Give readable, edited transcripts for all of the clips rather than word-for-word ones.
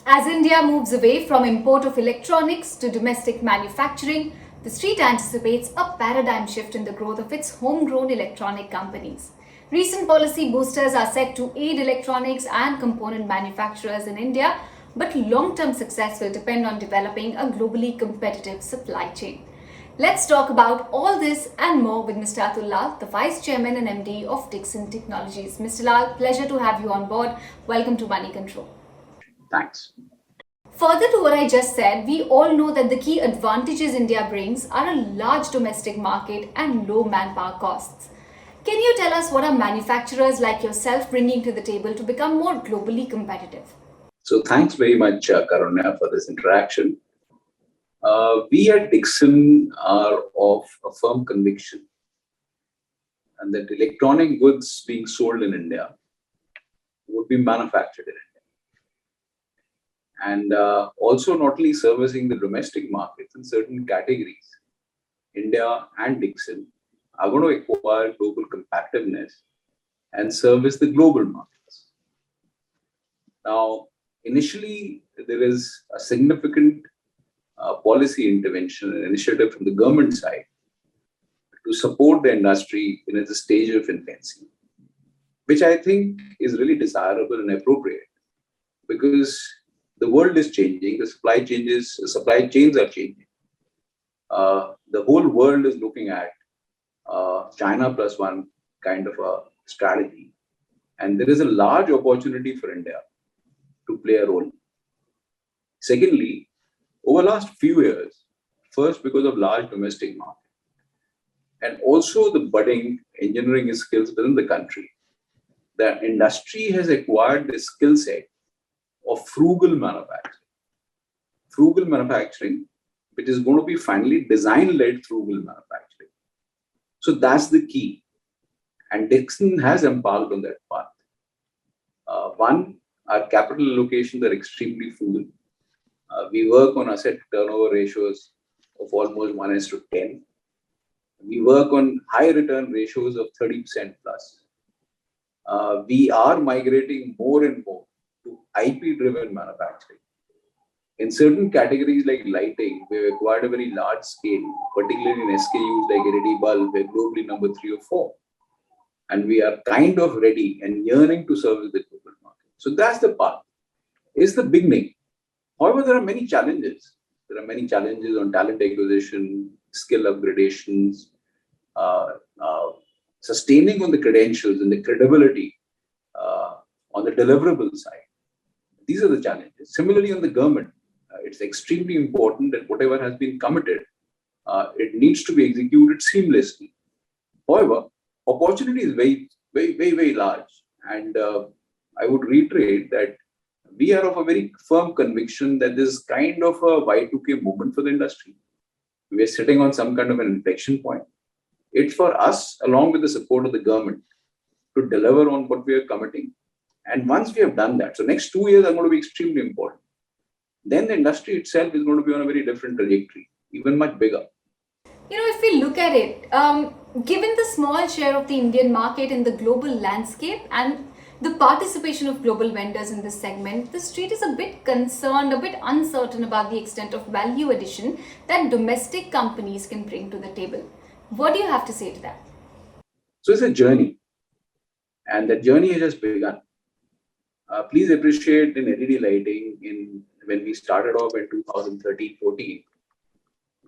As India moves away from import of electronics to domestic manufacturing, the street anticipates a paradigm shift in the growth of its homegrown electronic companies. Recent policy boosters are set to aid electronics and component manufacturers in India, but long term success will depend on developing a globally competitive supply chain. Let's talk about all this and more with Mr. Atul Lal, the Vice Chairman and MD of Dixon Technologies. Mr. Lal, pleasure to have you on board. Welcome to Money Control. Thanks. Further to what I just said, we all know that the key advantages India brings are a large domestic market and low manpower costs. Can you tell us what are manufacturers like yourself bringing to the table to become more globally competitive? So thanks very much, Karunya, for this interaction. We at Dixon are of a firm conviction and that electronic goods being sold in India would be manufactured in India. And also not only servicing the domestic markets in certain categories, India and Dixon are going to acquire global competitiveness and service the global markets. Now, initially, there is a significant policy intervention and initiative from the government side to support the industry in its stage of infancy, which I think is really desirable and appropriate because the world is changing, the supply chains are changing. The whole world is looking at China plus one kind of a strategy. And there is a large opportunity for India to play a role. Secondly, over the last few years, first because of large domestic market and also the budding engineering skills within the country, the industry has acquired the skill set of frugal manufacturing. Frugal manufacturing, which is going to be finally design-led frugal manufacturing. So that's the key. And Dixon has embarked on that path. One, our capital allocations are extremely frugal. We work on asset turnover ratios of almost 1:10. We work on high return ratios of 30% plus. We are migrating more and more to IP-driven manufacturing. In certain categories like lighting, we've acquired a very large scale, particularly in SKUs like LED bulb, we're globally number 3 or 4. And we are kind of ready and yearning to service the global market. So that's the path. It's the beginning. However, there are many challenges. There are many challenges on talent acquisition, skill upgradations, sustaining on the credentials and the credibility on the deliverable side. These are the challenges. Similarly, on the government, it's extremely important that whatever has been committed, it needs to be executed seamlessly. However, opportunity is very, very, very, very large. And I would reiterate that we are of a very firm conviction that this is kind of a Y2K movement for the industry. We are sitting on some kind of an inflection point. It's for us, along with the support of the government, to deliver on what we are committing. And once we have done that, so next 2 years are going to be extremely important. Then the industry itself is going to be on a very different trajectory, even much bigger. If we look at it, given the small share of the Indian market in the global landscape and the participation of global vendors in this segment, the street is a bit concerned, a bit uncertain about the extent of value addition that domestic companies can bring to the table. What do you have to say to that? So it's a journey, and that journey has just begun. Please appreciate in LED lighting, when we started off in 2013-14,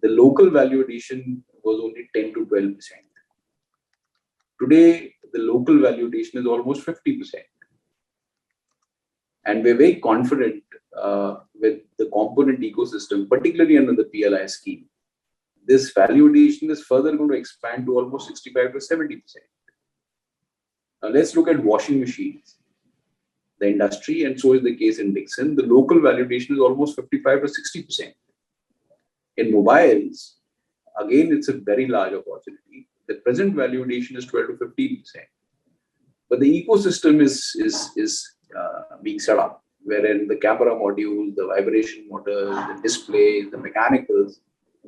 the local value addition was only 10 to 12%. Today, the local value addition is almost 50%. And we're very confident with the component ecosystem, particularly under the PLI scheme. This value addition is further going to expand to almost 65 to 70%. Now let's look at washing machines. The industry, and so is the case in Dixon, the local value addition is almost 55 to 60%. In mobiles, again, it's a very large opportunity. The present value addition is 12 to 15%. But the ecosystem is being set up, wherein the camera modules, the vibration motors, the displays, the mechanicals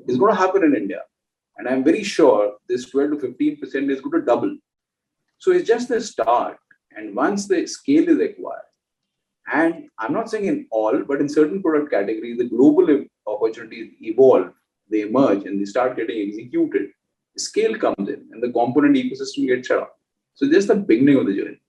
is going to happen in India. And I'm very sure this 12 to 15% is going to double. So it's just the start. And once the scale is acquired, And I'm not saying in all, but in certain product categories, the global opportunities evolve, they emerge, and they start getting executed. Scale comes in, and the component ecosystem gets shut off. So just the beginning of the journey.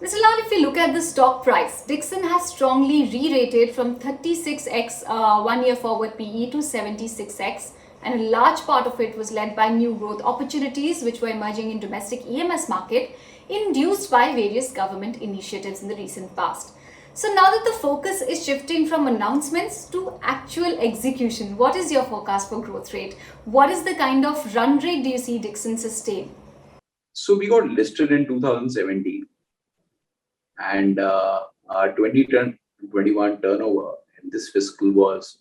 Mr. Lal, if you look at the stock price, Dixon has strongly re-rated from 36x 1 year forward PE to 76x, and a large part of it was led by new growth opportunities which were emerging in domestic EMS market, induced by various government initiatives in the recent past. So now that the focus is shifting from announcements to actual execution, what is your forecast for growth rate? What is the kind of run rate do you see Dixon sustain? So we got listed in 2017, and our 2021 turnover in this fiscal was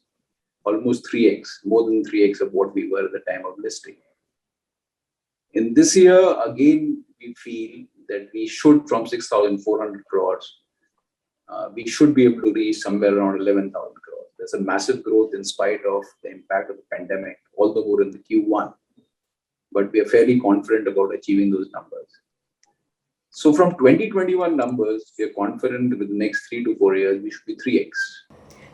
almost 3x, more than 3x of what we were at the time of listing. In this year, again, we feel that we should, from 6,400 crores, we should be able to reach somewhere around 11,000 crores. There's a massive growth in spite of the impact of the pandemic, all the more in the Q1. But we are fairly confident about achieving those numbers. So from 2021 numbers, we are confident that with the next 3 to 4 years, we should be 3x.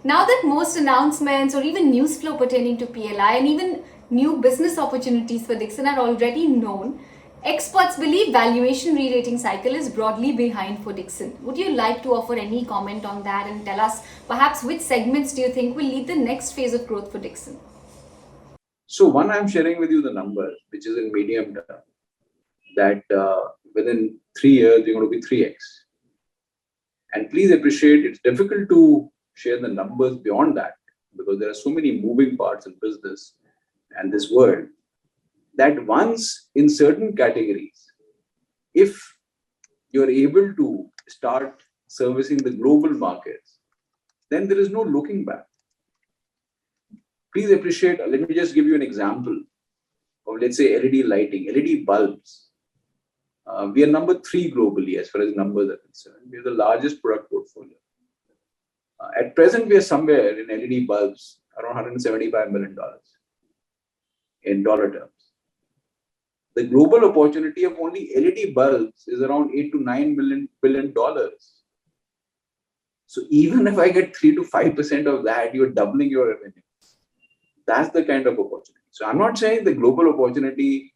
Now that most announcements or even news flow pertaining to PLI and even new business opportunities for Dixon are already known, experts believe valuation re-rating cycle is broadly behind for Dixon. Would you like to offer any comment on that and tell us perhaps which segments do you think will lead the next phase of growth for Dixon? So one, I'm sharing with you the numbers, which is in medium term, that within 3 years, we're going to be 3x. And please appreciate, it's difficult to share the numbers beyond that because there are so many moving parts in business and this world, that once in certain categories, if you're able to start servicing the global markets, then there is no looking back. Please appreciate, let me just give you an example of, let's say, LED lighting, LED bulbs. We are number 3 globally as far as numbers are concerned. We have the largest product portfolio. At present, we are somewhere in LED bulbs around $175 million in dollar terms. The global opportunity of only LED bulbs is around $8 to $9 billion. So even if I get 3 to 5% of that, you're doubling your revenue. That's the kind of opportunity. So I'm not saying the global opportunity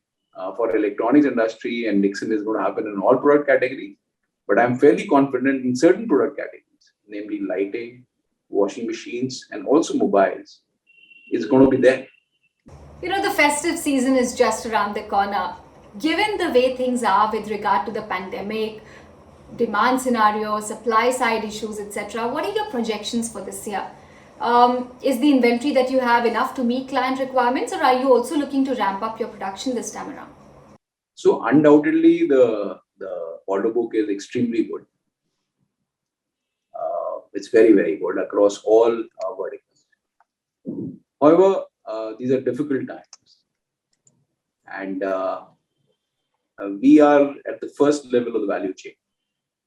for electronics industry and Dixon is going to happen in all product categories, but I'm fairly confident in certain product categories, namely lighting, washing machines, and also mobiles. It's going to be there. You know, the festive season is just around the corner. Given the way things are with regard to the pandemic, demand scenario, supply side issues, etc., what are your projections for this year? Is the inventory that you have enough to meet client requirements, or are you also looking to ramp up your production this time around? So undoubtedly, the order book is extremely good. It's very, very good across all verticals. However, these are difficult times. And we are at the first level of the value chain.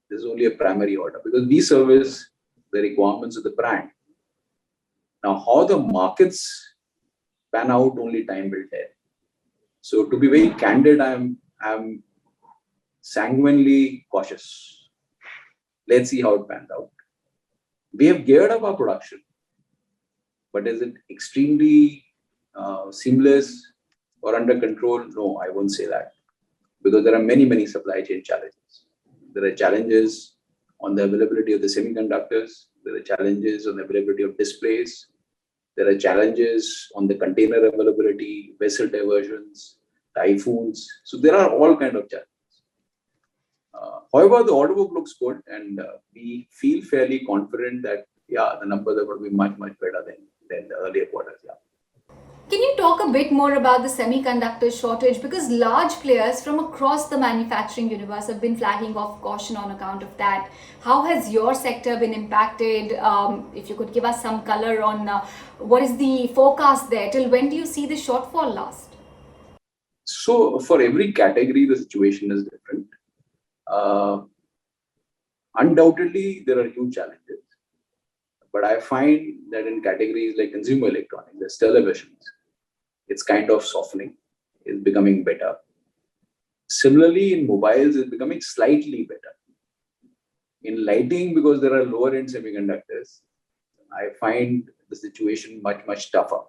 This is only a primary order because we service the requirements of the brand. Now, how the markets pan out, only time will tell. So to be very candid, I'm sanguinely cautious. Let's see how it pans out. We have geared up our production, but is it extremely seamless or under control? No, I won't say that, because there are many, many supply chain challenges. There are challenges on the availability of the semiconductors. There are challenges on the availability of displays. There are challenges on the container availability, vessel diversions, typhoons. So there are all kinds of challenges. However, the order book looks good, and we feel fairly confident that, yeah, the numbers are going to be much, much better than the earlier quarters. Yeah. Can you talk a bit more about the semiconductor shortage? Because large players from across the manufacturing universe have been flagging off caution on account of that. How has your sector been impacted? If you could give us some color on what is the forecast there? Till when do you see the shortfall last? So for every category, the situation is different. Undoubtedly, there are huge challenges. But I find that in categories like consumer electronics, there's televisions, it's kind of softening, it's becoming better. Similarly, in mobiles, it's becoming slightly better. In lighting, because there are lower end semiconductors, I find the situation much tougher.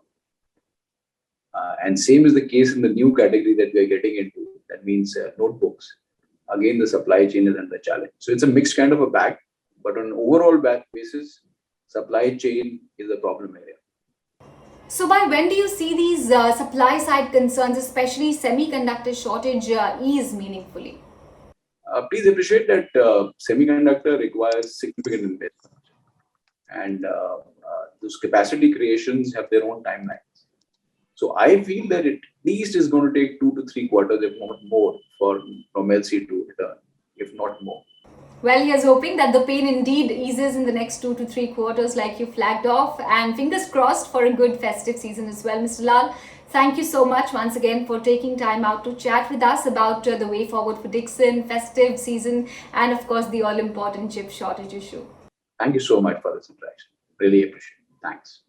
And same is the case in the new category that we are getting into. That means notebooks. Again, the supply chain is under challenge. So it's a mixed kind of a bag, but on an overall basis, supply chain is a problem area. So by when do you see these supply side concerns, especially semiconductor shortage, ease meaningfully? Please appreciate that semiconductor requires significant investment, and those capacity creations have their own timelines. So I feel that it at least is going to take 2 to 3 quarters, if not more, for normalcy to return, if not more. Well, here's hoping that the pain indeed eases in the next 2 to 3 quarters, like you flagged off, and fingers crossed for a good festive season as well. Mr. Lal, thank you so much once again for taking time out to chat with us about the way forward for Dixon, festive season, and of course the all important chip shortage issue. Thank you so much for this interaction. Really appreciate it. Thanks.